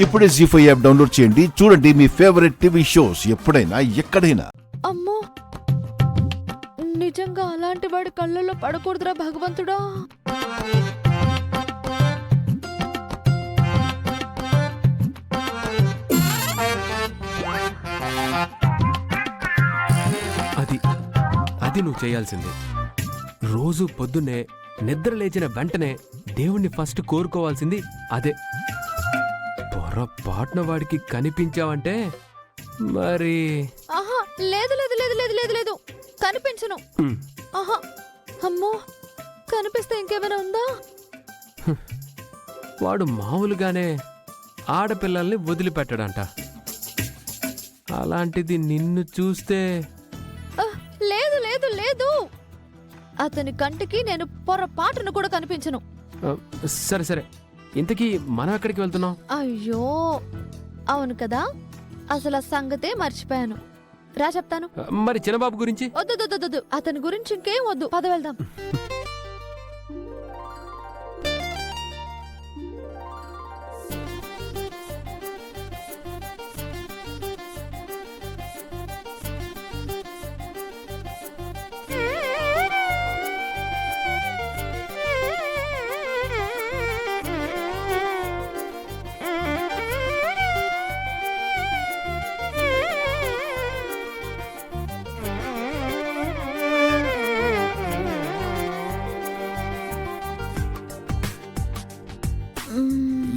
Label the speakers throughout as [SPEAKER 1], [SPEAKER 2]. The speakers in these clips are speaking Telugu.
[SPEAKER 1] ఇప్పుడే జీ5 యాప్ డౌన్లోడ్ చేయండి. చూడండి మీ ఫేవరెట్ టీవీ షోస్ ఎప్పుడైనా ఎక్కడైనా.
[SPEAKER 2] అమ్మో, నిజంగా అలాంటి వాడి కళ్ళల్లో పడకూడదురా భగవంతుడా.
[SPEAKER 3] అది నువ్వు చేయాల్సిందే. రోజు పొద్దున్నే నిద్ర లేచిన వెంటనే దేవుణ్ణి ఫస్ట్ కోరుకోవాల్సింది అదే. పొరపాటున వాడికి కనిపించావంటే మరి
[SPEAKER 2] ఆహా, లేదు లేదు లేదు లేదు లేదు లేదు, కనిపించను. ఆహా, అమ్మో, కనిపిస్తే ఇంకేమైనా ఉందా?
[SPEAKER 3] వాడు మామూలుగానే ఆడపిల్లల్ని వదిలిపెట్టడంట. అలాంటిది నిన్ను చూస్తే
[SPEAKER 2] లేదు లేదు లేదు, అతని కంటికి నేను పొరపాటును కూడా కనిపించను.
[SPEAKER 3] సరే సరే, ఇంతకీ మనం ఎక్కడికి వెళ్తున్నాం?
[SPEAKER 2] అయ్యో అవును కదా, అసలు ఆ సంగతే మర్చిపోయాను. రా చెప్తాను.
[SPEAKER 3] మరి చిన్నబాబు గురించి?
[SPEAKER 2] వద్దు, అతని గురించి ఇంకేం వద్దు, పద వెళ్దాం.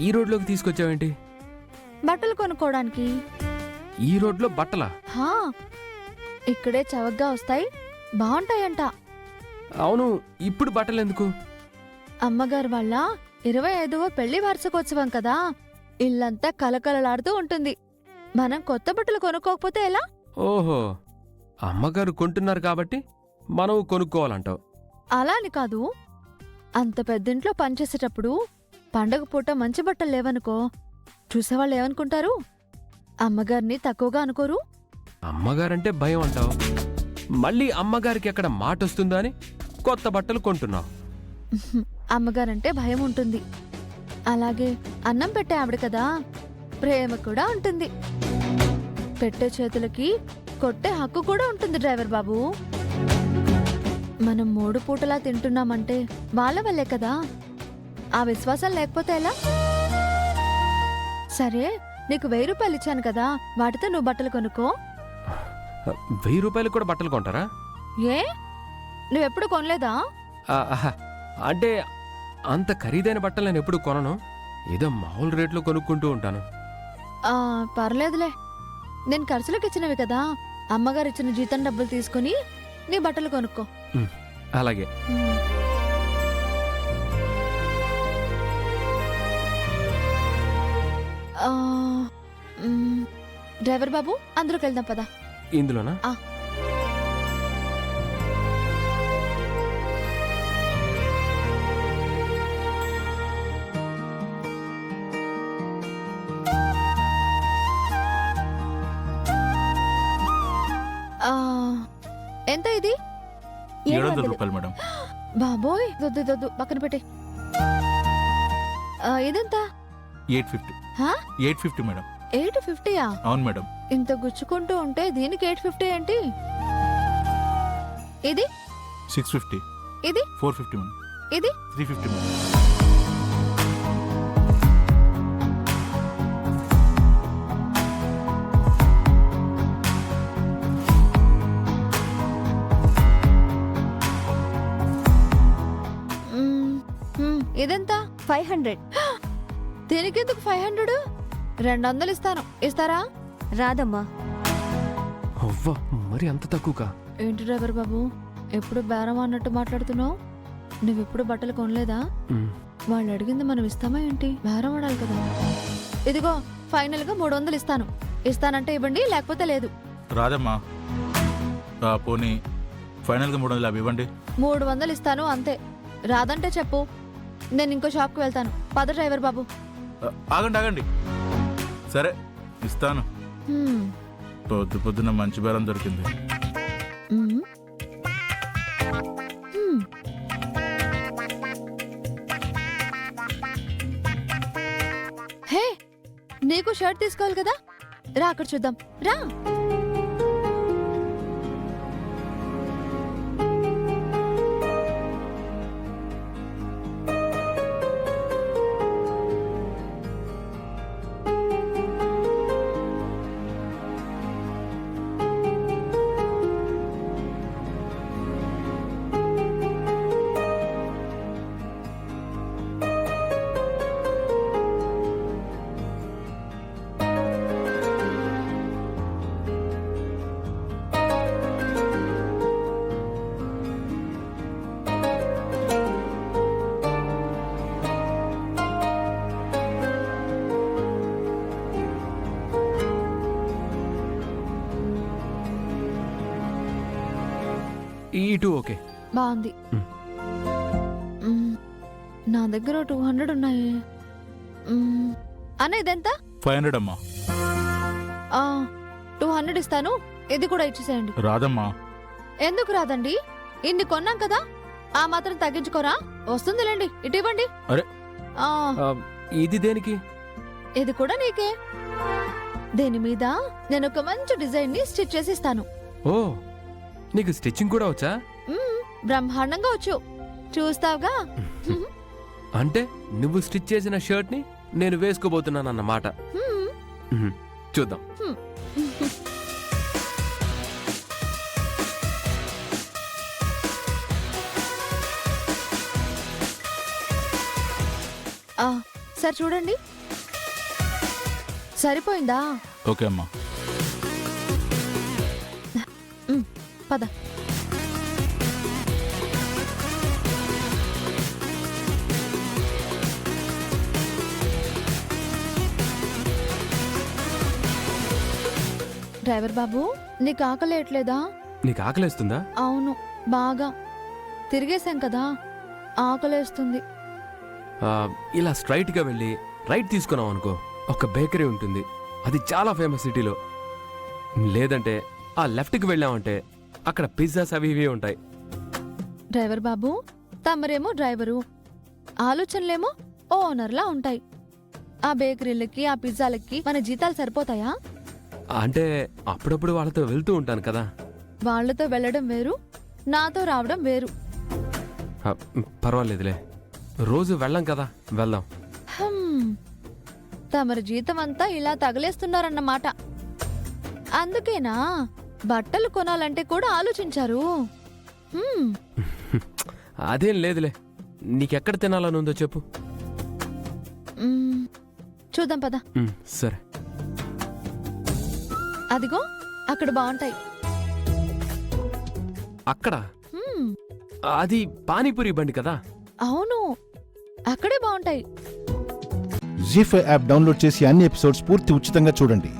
[SPEAKER 3] ఈ రోడ్లోకి తీసుకొచ్చావేంటి?
[SPEAKER 2] బట్టలు కొనుక్కోవడానికి.
[SPEAKER 3] ఈ రోడ్లో బట్టలా?
[SPEAKER 2] హా, ఇక్కడే చవకగా వస్తాయి, బాగుంటాయంట.
[SPEAKER 3] అవును, ఇప్పుడు బట్టలు ఎందుకు?
[SPEAKER 2] అమ్మగారు వాళ్ళ 25వ పెళ్లి వార్షికోత్సవం కదా, ఇల్లంతా కలకలలాడుతూ ఉంటుంది. మనం కొత్త బట్టలు కొనుక్కోకపోతే ఎలా?
[SPEAKER 3] ఓహో, అమ్మగారు కొంటున్నారు కాబట్టి మనం కొనుక్కోవాలంటావు.
[SPEAKER 2] అలా అని కాదు, అంత పెద్దింట్లో పనిచేసేటప్పుడు పండగ పూట మంచి బట్టలు లేవనుకో, చూసేవాళ్ళు ఏమనుకుంటారు? అమ్మగారిని తక్కువగా అనుకోరు?
[SPEAKER 3] అమ్మగారంటే భయం అంటావు, మళ్ళీ అమ్మగారికి ఎక్కడ మాట వస్తుందా అని కొత్త బట్టలు కొంటున్నావు.
[SPEAKER 2] అమ్మగారంటే భయం ఉంటుంది, అలాగే అన్నం పెట్టే ఆవిడ కదా, ప్రేమ కూడా ఉంటుంది. పెట్టే చేతులకి కొట్టే హక్కు కూడా ఉంటుంది డ్రైవర్ బాబు. మనం 3 పూటలా తింటున్నామంటే వాళ్ళ వల్లే కదా. ఆ విశ్వాసం లేకపోతే ఎలా? సరే, నీకు 1000 రూపాయలు ఇచ్చాను కదా, వాటితో నువ్వు బట్టలు కొనుక్కో.
[SPEAKER 3] 1000 రూపాయలు కూడా బట్టలు కొంటారా?
[SPEAKER 2] ఏ, నువ్వెప్పుడు కొనలేదా?
[SPEAKER 3] అంటే అంత ఖరీదైన బట్టలు నేను ఎప్పుడు కొనను, ఏదో మామూలు రేట్లో కొనుక్కుంటూ ఉంటాను.
[SPEAKER 2] పర్లేదులే, నేను ఖర్చులకు ఇచ్చినవి కదా, అమ్మగారు ఇచ్చిన జీతం డబ్బులు తీసుకుని నీ బట్టలు కొనుక్కో.
[SPEAKER 3] అలాగే.
[SPEAKER 2] డ్రైవర్ బాబు, అందులోకి వెళ్దాం పదా.
[SPEAKER 3] ఇందులోనా?
[SPEAKER 2] ఎంత ఇది?
[SPEAKER 4] 700 రూపాయలు మేడం.
[SPEAKER 2] బాబోయ్, దొద్దు పక్కన పెట్టి. ఇదెంత?
[SPEAKER 4] 850. 850 మేడం.
[SPEAKER 2] 850యా?
[SPEAKER 4] అవును మేడం.
[SPEAKER 2] ఇంత గుచ్చుకుంటూ ఉంటే దీనికి 850 ఏంటి? ఇది
[SPEAKER 4] 650.
[SPEAKER 2] ఇది
[SPEAKER 4] 450 మేడం.
[SPEAKER 2] ఇది
[SPEAKER 4] 350 మేడం.
[SPEAKER 2] ఇదెంత?
[SPEAKER 5] 500.
[SPEAKER 2] దీనికి ఎందుకు 500? 200 ఇస్తాను, ఇస్తారా?
[SPEAKER 5] రాదమ్మా.
[SPEAKER 3] అవ్వా, మరి అంత తక్కువగా?
[SPEAKER 2] ఏంటి డ్రైవర్ బాబు, ఎప్పుడు బేరం అన్నట్టు మాట్లాడుతున్నావు? నువ్వెప్పుడు బట్టలు కొనలేదా? వాళ్ళు అడిగింది మనం ఇస్తామా ఏంటి? బేరం ఆడాలి కదా. ఇదిగో, ఫైనల్ గా 300 ఇస్తాను. ఇస్తానంటే ఇవ్వండి, లేకపోతే లేదు.
[SPEAKER 4] రాదమ్మా, పోనీ ఫైనల్గా 350 ఇవ్వండి.
[SPEAKER 2] 300 ఇస్తాను అంతే. రాదంటే చెప్పు, నేను ఇంకో షాప్కి వెళ్తాను. పద డ్రైవర్ బాబు.
[SPEAKER 4] ఆగండి. సరే, ఇస్తాను. పొద్దున మంచి బేరం దొరికింది.
[SPEAKER 2] హే, నీకు షర్ట్ తీసుకోవాలి కదా, రా అక్కడ చూద్దాం, రా.
[SPEAKER 3] ఇటు ఓకే.
[SPEAKER 2] బాగుంది. నా దగ్గర 200 ఉన్నాయి. అన్న ఇదెంత?
[SPEAKER 4] 500 అమ్మా.
[SPEAKER 2] 200 ఇస్తాను, ఇది కూడా ఇచ్చేసేయండి.
[SPEAKER 4] రాదమ్మా.
[SPEAKER 2] ఎందుకు రాదండి? ఇన్ని కొన్నాం కదా, ఆ మాత్రం తగ్గించుకోరా? వస్తుందిలేండి, ఇటు ఇవ్వండి.
[SPEAKER 4] అరే.
[SPEAKER 3] ఇది దేనికి?
[SPEAKER 2] ఇది కూడా నీకే. దీని మీద నేను ఒక మంచి డిజైన్ ని స్టిచ్ చేసి ఇస్తాను.
[SPEAKER 3] ఓ, నీకు స్టిచ్చింగ్ కూడా వచ్చా?
[SPEAKER 2] బ్రహ్మాండంగా వచ్చు, చూస్తావుగా.
[SPEAKER 3] అంటే నువ్వు స్టిచ్ చేసిన షర్ట్ ని నేను వేసుకోబోతున్నానన్నమాట. చూద్దాం.
[SPEAKER 2] సరే చూడండి, సరిపోయిందా?
[SPEAKER 4] ఓకే అమ్మా.
[SPEAKER 2] పద. డ్రైవర్ బాబు, నీకు ఆకలేయట్లేదా?
[SPEAKER 3] నీకు ఆకలేస్తుందా?
[SPEAKER 2] అవును, బాగా తిరిగేశాం కదా, ఆకలేస్తుంది.
[SPEAKER 3] ఇలా స్ట్రైట్ గా వెళ్ళి రైట్ తీసుకున్నాం అనుకో, ఒక బేకరీ ఉంటుంది, అది చాలా ఫేమస్ సిటీలో. లేదంటే ఆ లెఫ్ట్ కి వెళ్ళామంటే అక్కడ పిజ్జాస్ అవి ఇవి ఉంటాయి.
[SPEAKER 2] డ్రైవర్ బాబు, తమరేమో డ్రైవరు, ఆలోచనలేమో ఓనర్లా ఉంటాయి. ఆ బేకరీలకి ఆ పిజ్జాలకి మన జీతాలు సరిపోతాయా?
[SPEAKER 3] అంటే అప్పుడప్పుడు వాళ్ళతో వెళ్తూ ఉంటాను కదా.
[SPEAKER 2] వాళ్లతో వెళ్ళడం వేరు, నాతో రావడం వేరు.
[SPEAKER 3] పర్వాలేదులే, రోజు వెళ్ళం కదా, వెళ్దాం.
[SPEAKER 2] తమరి జీతం అంతా ఇలా తగలేస్తున్నారన్నమాట. అందుకేనా బట్టలు కొనాలంటే కూడా ఆలోచించారు?
[SPEAKER 3] అదేం లేదులే, నీకెక్కడ తినాలని ఉందో చెప్పు.
[SPEAKER 2] చూద్దాం పద.
[SPEAKER 3] సరే.
[SPEAKER 2] అదిగో అక్కడ బాగుంటాయి.
[SPEAKER 3] అక్కడ? అది పానీపూరి బండి కదా.
[SPEAKER 2] అవును, అక్కడే బాగుంటాయి.
[SPEAKER 1] జీ5 యాప్ డౌన్లోడ్ చేసి అన్ని ఎపిసోడ్స్ పూర్తి ఉచితంగా చూడండి.